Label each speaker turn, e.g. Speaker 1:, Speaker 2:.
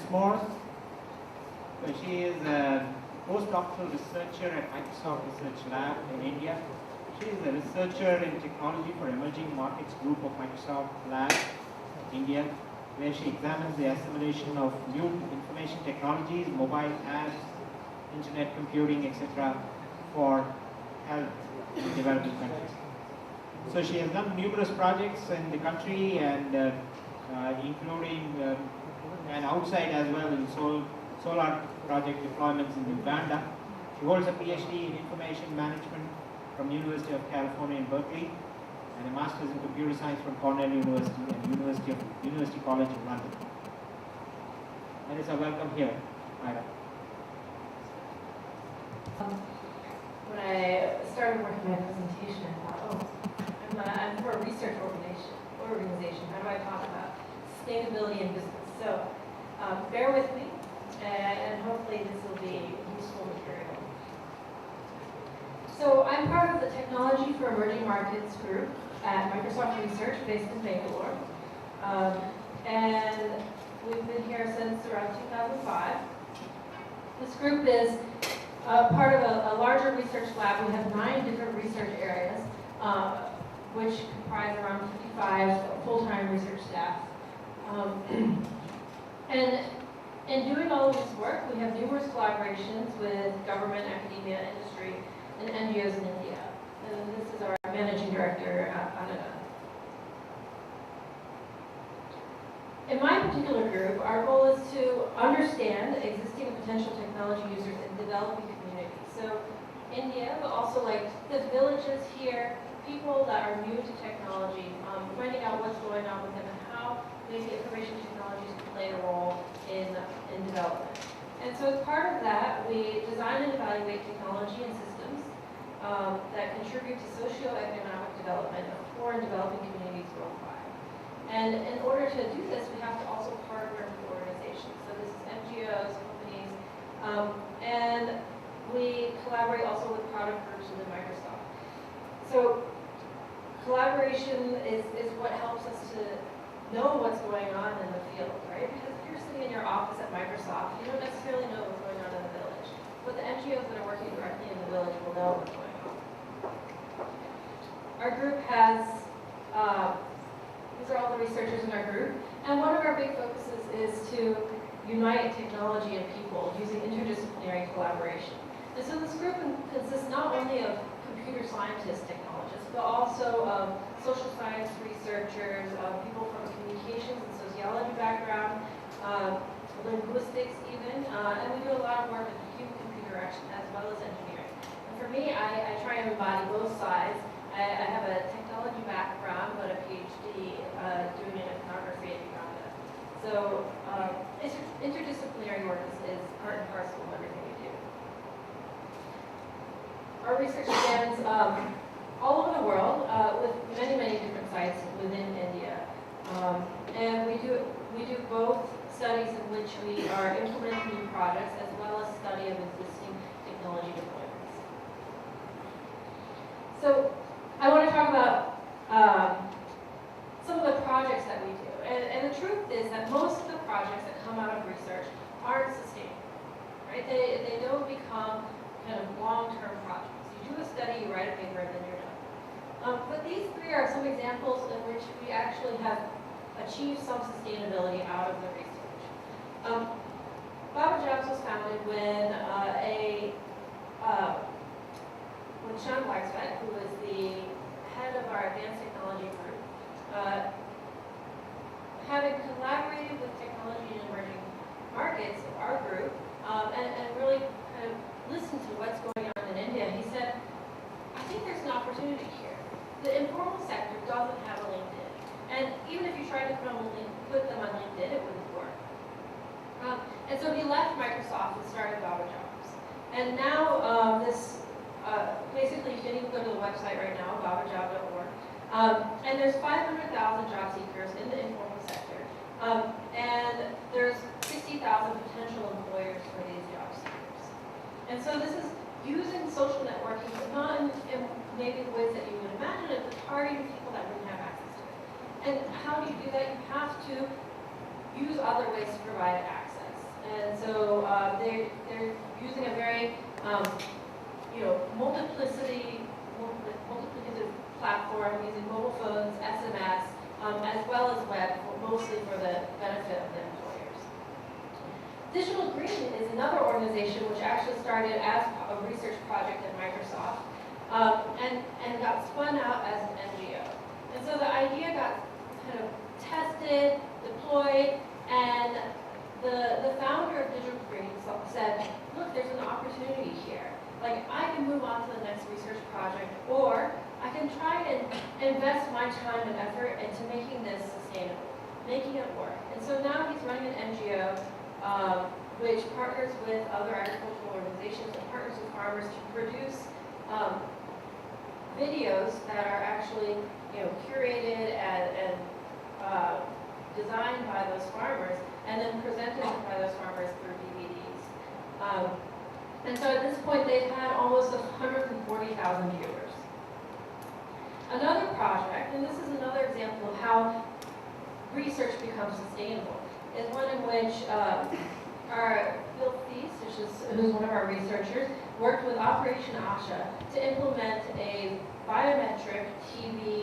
Speaker 1: Densmore. So she is a postdoctoral researcher at Microsoft Research Lab in India. She is a researcher in technology for emerging markets group of Microsoft Lab, India, where she examines the assimilation of new information technologies, mobile apps, internet computing, etc. for health in developing countries. So she has done numerous projects in the country and including and outside as well in solar project deployments in Uganda. She holds a PhD in information management from University of California in Berkeley and a master's in computer science from Cornell University and University College of London. That is a welcome here, Myra.
Speaker 2: When I started working my presentation, I thought, I'm for a research organization. How do I talk about sustainability in business? So bear with me, and hopefully this will be useful material. So I'm part of the Technology for Emerging Markets group at Microsoft Research, based in Bangalore. And we've been here since around 2005. This group is part of a larger research lab. We have 9 different research areas, which comprise around 55 full-time research staff. And in doing all of this work, we have numerous collaborations with government, academia, industry, and NGOs in India. And this is our managing director, Ananda. In my particular group, our goal is to understand existing and potential technology users in developing communities. So India, but also like the villages here, people that are new to technology, finding out what's going on with them and how maybe information technologies can play a role in development. And so as part of that, we design and evaluate technology and systems that contribute to socio-economic development of poor and developing communities worldwide. And in order to do this, we have to also partner with organizations. So this is NGOs, companies, and we collaborate also with product groups within Microsoft. So collaboration is what helps us to know what's going on in the field, right? Because if you're sitting in your office at Microsoft, you don't necessarily know what's going on in the village. But the NGOs that are working directly in the village will know what's going on. Our group has, these are all the researchers in our group, and one of our big focuses is to unite technology and people using interdisciplinary collaboration. And so this group consists not only of computer scientists, technologists, but also social science researchers, people from a communications and sociology background, linguistics even, and we do a lot of work in human-computer interaction as well as engineering. And for me, I try and embody both sides. I have a technology background, but a PhD doing an ethnography in Uganda. So interdisciplinary work is part and parcel of everything we do. Our research spans all over the world with many different sites within India. And we do both studies in which we are implementing new projects as well as study of existing technology deployments. So I want to talk about some of the projects that we do. And the truth is that most of the projects that come out of research aren't sustainable, right? They don't become kind of long-term projects. You do a study, you write a paper, and then you're done. But these 3 are some examples in which we actually have achieved some sustainability out of the research. Baba Jobs was founded when Sean Blacksfeld, who was the head of our advanced technology group, having collaborated with technology in emerging markets, our group, and really kind of listened to what's going on in India, he said, I think there's an opportunity here. The informal sector doesn't have a LinkedIn. And even if you tried to put them on LinkedIn, it wouldn't work. And so he left Microsoft and started Baba Jobs. And now basically you can even go to the website right now, babajob.org. And there's 500,000 job seekers in the informal sector. And there's 60,000 potential employers for these job seekers. And so this is using social networking, but not in maybe the ways that you would imagine it, but targeting people that wouldn't have access to it. And how do you do that? You have to use other ways to provide access. And so they're using a very, multiplicative platform, using mobile phones, SMS, as well as web, mostly for the benefit of the employers. Digital Green is another organization which actually started as a research project at Microsoft and got spun out as an NGO. And so the idea got kind of tested, deployed, and the founder of Digital Green said, look, there's an opportunity here. Like, I can move on to the next research project, or I can try and invest my time and effort into making this sustainable, making it work. And so now he's running an NGO which partners with other agricultural organizations and partners with farmers to produce videos that are actually curated and designed by those farmers and then presented by those farmers through DVDs. And so at this point they've had almost 140,000 viewers. Another project, and this is another example of how research becomes sustainable, is one in which our Bill Thies, who's one of our researchers, worked with Operation ASHA to implement a biometric TB